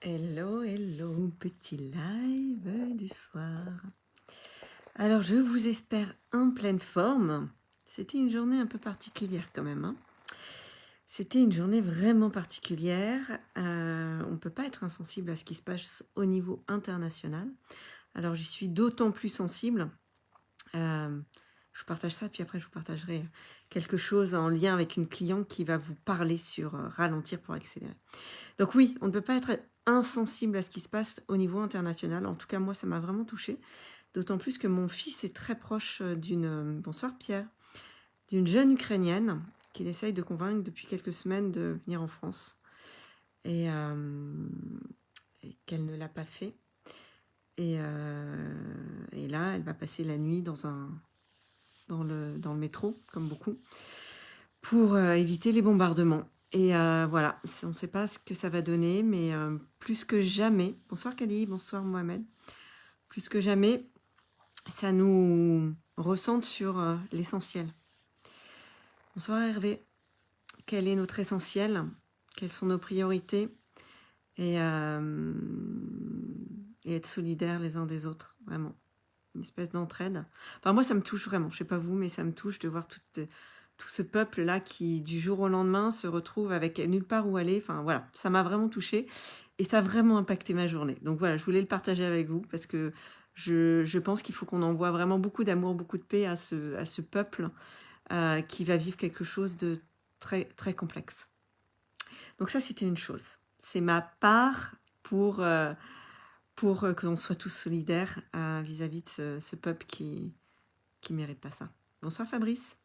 Hello, hello, petit live du soir. Alors, je vous espère en pleine forme. C'était une journée un peu particulière quand même, hein. C'était une journée vraiment particulière. On ne peut pas être insensible à ce qui se passe au niveau international. Alors, j'y suis d'autant plus sensible. Je vous partage ça, puis après, je vous partagerai quelque chose en lien avec une cliente qui va vous parler sur ralentir pour accélérer. Donc oui, on ne peut pas être insensible à ce qui se passe au niveau international. En tout cas, moi, ça m'a vraiment touchée. D'autant plus que mon fils est très proche bonsoir Pierre, d'une jeune Ukrainienne qu'il essaye de convaincre depuis quelques semaines de venir en France et, et qu'elle ne l'a pas fait. Et là, elle va passer la nuit dans le métro, comme beaucoup, pour éviter les bombardements. Et voilà, on ne sait pas ce que ça va donner, mais plus que jamais, bonsoir Kali, bonsoir Mohamed, plus que jamais, ça nous recentre sur l'essentiel. Bonsoir Hervé, quel est notre essentiel? Quelles sont nos priorités? Et être solidaires les uns des autres, vraiment. Une espèce d'entraide. Enfin, moi, ça me touche vraiment. Je ne sais pas vous, mais ça me touche de voir tout ce peuple-là qui, du jour au lendemain, se retrouve avec nulle part où aller. Enfin, voilà, ça m'a vraiment touchée et ça a vraiment impacté ma journée. Donc voilà, je voulais le partager avec vous parce que je pense qu'il faut qu'on envoie vraiment beaucoup d'amour, beaucoup de paix à ce peuple qui va vivre quelque chose de très, très complexe. Donc ça, c'était une chose. C'est ma part pour que l'on soit tous solidaires vis-à-vis de ce peuple qui mérite pas ça. Bonsoir Fabrice.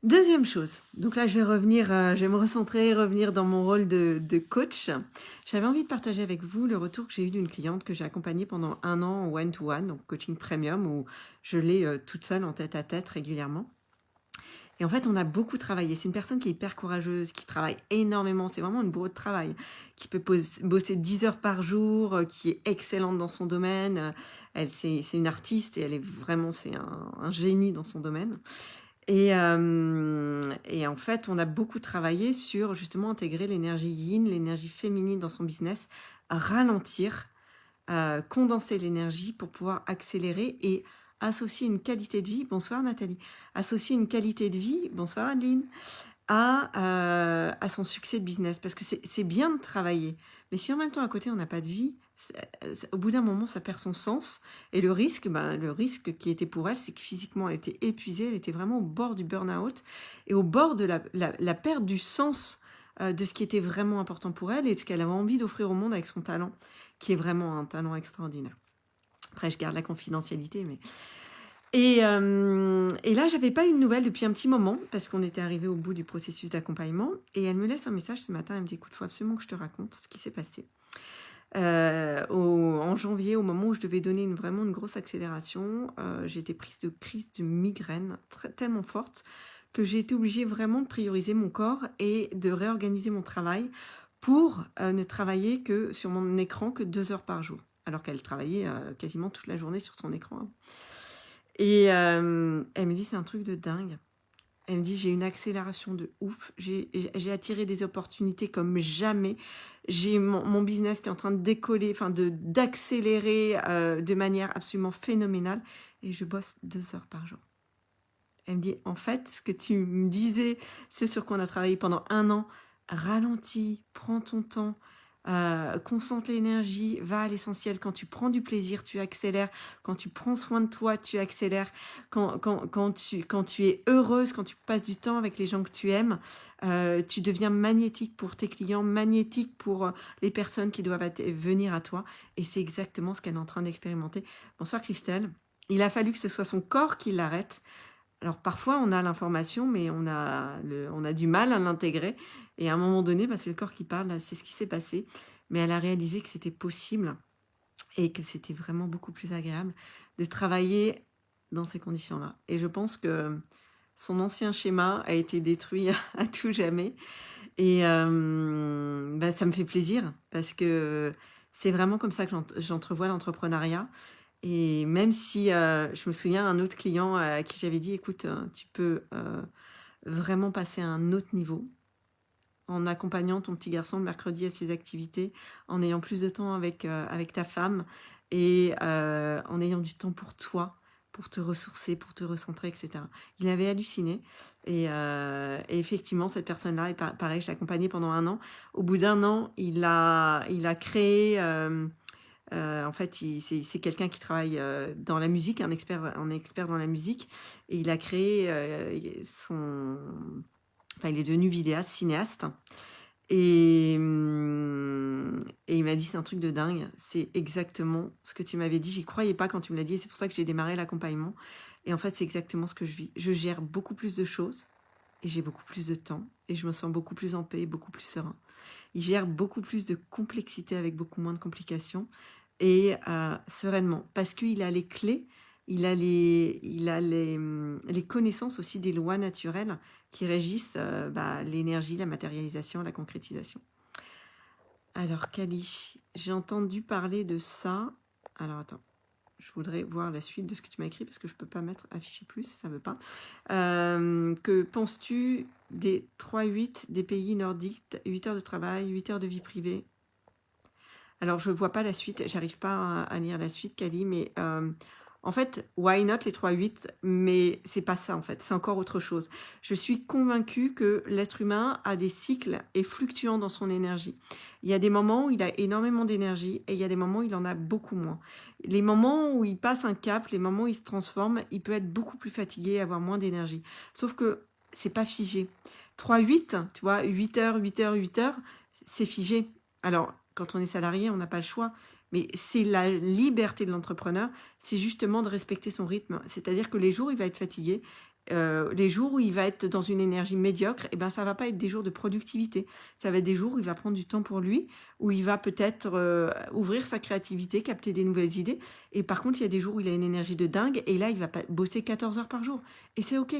Deuxième chose, donc là je vais revenir, je vais me recentrer, revenir dans mon rôle de coach. J'avais envie de partager avec vous le retour que j'ai eu d'une cliente que j'ai accompagnée pendant 1 an en one-to-one, donc coaching premium, où je l'ai toute seule en tête-à-tête régulièrement. Et en fait, on a beaucoup travaillé. C'est une personne qui est hyper courageuse, qui travaille énormément. C'est vraiment une bourreau de travail, qui peut bosser 10 heures par jour, qui est excellente dans son domaine. C'est une artiste et elle est vraiment, c'est un génie dans son domaine. Et en fait, on a beaucoup travaillé sur justement intégrer l'énergie yin, l'énergie féminine dans son business, ralentir, condenser l'énergie pour pouvoir accélérer et associer une qualité de vie, bonsoir Nathalie, associer une qualité de vie, bonsoir Adeline, à son succès de business. Parce que c'est bien de travailler, mais si en même temps à côté on n'a pas de vie, au bout d'un moment ça perd son sens. Et le risque qui était pour elle, c'est que physiquement elle était épuisée, elle était vraiment au bord du burn-out et au bord de la perte du sens de ce qui était vraiment important pour elle et de ce qu'elle avait envie d'offrir au monde avec son talent, qui est vraiment un talent extraordinaire. Après, je garde la confidentialité, mais... Et là, j'avais pas eu de nouvelles depuis un petit moment, parce qu'on était arrivé au bout du processus d'accompagnement, et elle me laisse un message ce matin, elle me dit, écoute, il faut absolument que je te raconte ce qui s'est passé. En janvier, au moment où je devais donner vraiment une grosse accélération, j'ai été prise de crise de migraine tellement forte que j'ai été obligée vraiment de prioriser mon corps et de réorganiser mon travail pour ne travailler que sur mon écran que 2 heures par jour, alors qu'elle travaillait quasiment toute la journée sur son écran, hein. Et elle me dit, c'est un truc de dingue. Elle me dit, j'ai une accélération de ouf. J'ai attiré des opportunités comme jamais. J'ai mon business qui est en train de décoller, enfin d'accélérer de manière absolument phénoménale. Et je bosse 2 heures par jour. Elle me dit, en fait, ce que tu me disais, ce sur quoi on a travaillé pendant 1 an, ralentis, prends ton temps, concentre l'énergie, va à l'essentiel. Quand tu prends du plaisir, tu accélères. Quand tu prends soin de toi, tu accélères. Quand tu es heureuse, quand tu passes du temps avec les gens que tu aimes, tu deviens magnétique pour tes clients, magnétique pour les personnes qui doivent venir à toi. Et c'est exactement ce qu'elle est en train d'expérimenter. Bonsoir Christelle. Il a fallu que ce soit son corps qui l'arrête. Alors parfois, on a l'information, mais on a du mal à l'intégrer. Et à un moment donné, c'est le corps qui parle, c'est ce qui s'est passé. Mais elle a réalisé que c'était possible et que c'était vraiment beaucoup plus agréable de travailler dans ces conditions-là. Et je pense que son ancien schéma a été détruit à tout jamais. Et ça me fait plaisir parce que c'est vraiment comme ça que j'entrevois l'entrepreneuriat. Et même si je me souviens un autre client à qui j'avais dit, écoute, tu peux vraiment passer à un autre niveau. en accompagnant ton petit garçon le mercredi à ses activités, en ayant plus de temps avec ta femme et en ayant du temps pour toi, pour te ressourcer, pour te recentrer, etc. Il avait halluciné et effectivement, cette personne-là, et pareil, je l'ai accompagné pendant 1 an. Au bout d'1 an, il a créé, en fait, c'est quelqu'un qui travaille dans la musique, un expert dans la musique, et il a créé enfin, il est devenu vidéaste, cinéaste, et il m'a dit: «C'est un truc de dingue, c'est exactement ce que tu m'avais dit». J'y croyais pas quand tu me l'as dit et c'est pour ça que j'ai démarré l'accompagnement et en fait, c'est exactement ce que je vis. Je gère beaucoup plus de choses et j'ai beaucoup plus de temps et je me sens beaucoup plus en paix, beaucoup plus serein. Il gère beaucoup plus de complexité avec beaucoup moins de complications et sereinement parce qu'il a les clés, les connaissances aussi des lois naturelles qui régissent, l'énergie, la matérialisation, la concrétisation. Alors Kali, j'ai entendu parler de ça. Alors attends, je voudrais voir la suite de ce que tu m'as écrit parce que je peux pas mettre afficher plus, ça veut pas. Que penses-tu des 3-8 des pays nordiques, 8 heures de travail, 8 heures de vie privée? Alors je vois pas la suite, j'arrive pas à lire la suite, Kali, mais en fait, why not les 3-8, mais c'est pas ça en fait, c'est encore autre chose. Je suis convaincue que l'être humain a des cycles et fluctuant dans son énergie. Il y a des moments où il a énormément d'énergie et il y a des moments où il en a beaucoup moins. Les moments où il passe un cap, les moments où il se transforme, il peut être beaucoup plus fatigué, avoir moins d'énergie. Sauf que c'est pas figé. 3-8, tu vois, 8 heures, 8 heures, 8 heures, c'est figé. Alors, quand on est salarié, on n'a pas le choix. Mais c'est la liberté de l'entrepreneur, c'est justement de respecter son rythme. C'est-à-dire que les jours où il va être fatigué, les jours où il va être dans une énergie médiocre, eh ben, ça va pas être des jours de productivité. Ça va être des jours où il va prendre du temps pour lui, où il va peut-être ouvrir sa créativité, capter des nouvelles idées. Et par contre, il y a des jours où il a une énergie de dingue, et là, il va pas bosser 14 heures par jour. Et c'est OK.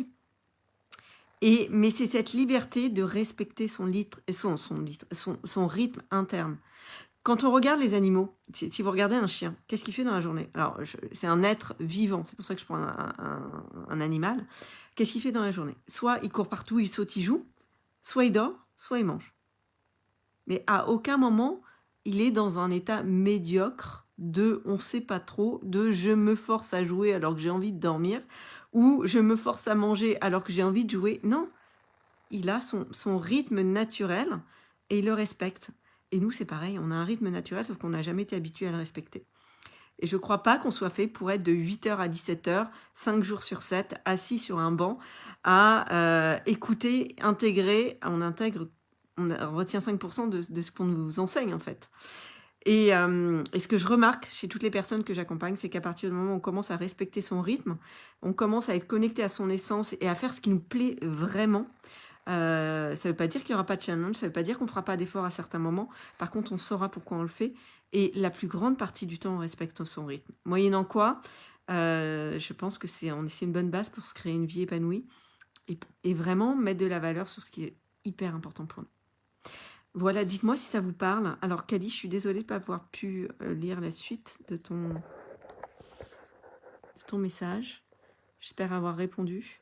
Mais c'est cette liberté de respecter son rythme interne. Quand on regarde les animaux, si vous regardez un chien, qu'est-ce qu'il fait dans la journée? Alors, c'est un être vivant, c'est pour ça que je prends un animal. Qu'est-ce qu'il fait dans la journée? Soit il court partout, il saute, il joue, soit il dort, soit il mange. Mais à aucun moment, il est dans un état médiocre de on sait pas trop, de je me force à jouer alors que j'ai envie de dormir, ou je me force à manger alors que j'ai envie de jouer. Non, il a son rythme naturel et il le respecte. Et nous, c'est pareil, on a un rythme naturel, sauf qu'on n'a jamais été habitué à le respecter. Et je ne crois pas qu'on soit fait pour être de 8h à 17h, 5 jours sur 7, assis sur un banc, à écouter, intégrer. On retient 5% de ce qu'on nous enseigne, en fait. Et ce que je remarque chez toutes les personnes que j'accompagne, c'est qu'à partir du moment où on commence à respecter son rythme, on commence à être connecté à son essence et à faire ce qui nous plaît vraiment. Ça ne veut pas dire qu'il n'y aura pas de challenge, ça ne veut pas dire qu'on ne fera pas d'efforts à certains moments. Par contre, on saura pourquoi on le fait. Et la plus grande partie du temps, on respecte son rythme. Moyennant quoi, je pense que c'est une bonne base pour se créer une vie épanouie et vraiment mettre de la valeur sur ce qui est hyper important pour nous. Voilà, dites-moi si ça vous parle. Alors, Kali, je suis désolée de ne pas avoir pu lire la suite de ton message. J'espère avoir répondu.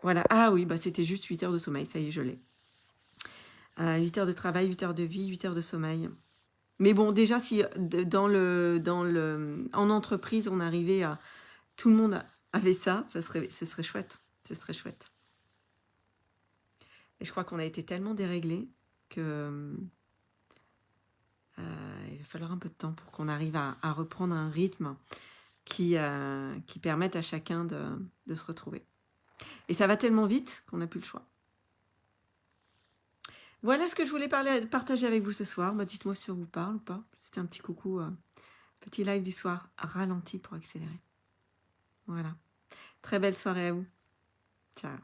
Voilà. Ah oui, bah c'était juste 8 heures de sommeil. Ça y est, je l'ai. 8 heures de travail, 8 heures de vie, 8 heures de sommeil. Mais bon, déjà, si en entreprise, on arrivait à... Tout le monde avait ça, ce serait chouette. Ce serait chouette. Et je crois qu'on a été tellement déréglés que... il va falloir un peu de temps pour qu'on arrive à reprendre un rythme qui permette à chacun de se retrouver. Et ça va tellement vite qu'on n'a plus le choix. Voilà ce que je voulais partager avec vous ce soir. Bah, dites-moi si ça vous parle ou pas. C'était un petit coucou, petit live du soir, ralenti pour accélérer. Voilà. Très belle soirée à vous. Ciao.